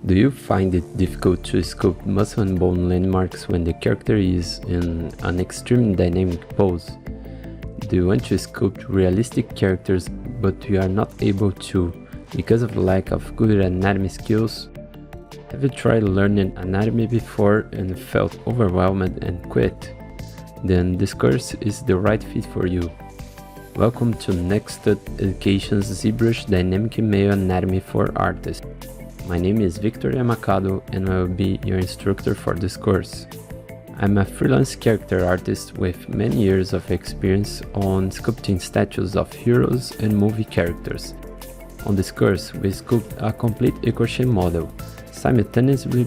Do you find it difficult to sculpt muscle and bone landmarks when the character is in an extreme dynamic pose? Do you want to sculpt realistic characters but you are not able to because of lack of good anatomy skills? Have you tried learning anatomy before and felt overwhelmed and quit? Then this course is the right fit for you. Welcome to Nexttut Education's Zbrush Dynamic Male Anatomy for Artists. My name is Victor Yamakado and I will be your instructor for this course. I'm a freelance character artist with many years of experience on sculpting statues of heroes and movie characters. On this course, we sculpt a complete échorché model. Simultaneously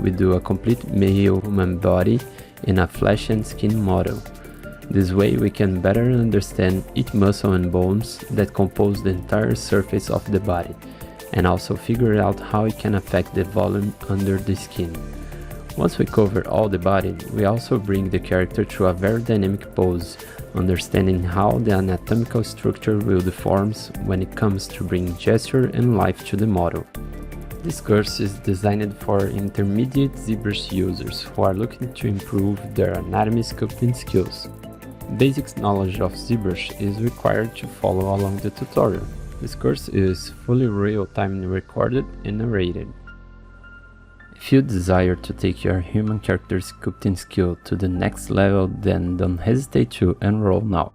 we do a complete male human body and a flesh and skin model. This way we can better understand each muscle and bones that compose the entire surface of the body, and also figure out how it can affect the volume under the skin. Once we cover all the body, we also bring the character to a very dynamic pose, understanding how the anatomical structure will deform when it comes to bring gesture and life to the model. This course is designed for intermediate Zbrush users who are looking to improve their anatomy sculpting skills. Basic knowledge of Zbrush is required to follow along the tutorial. This course is fully real-time recorded and narrated. If you desire to take your human character sculpting skill to the next level, then don't hesitate to enroll now.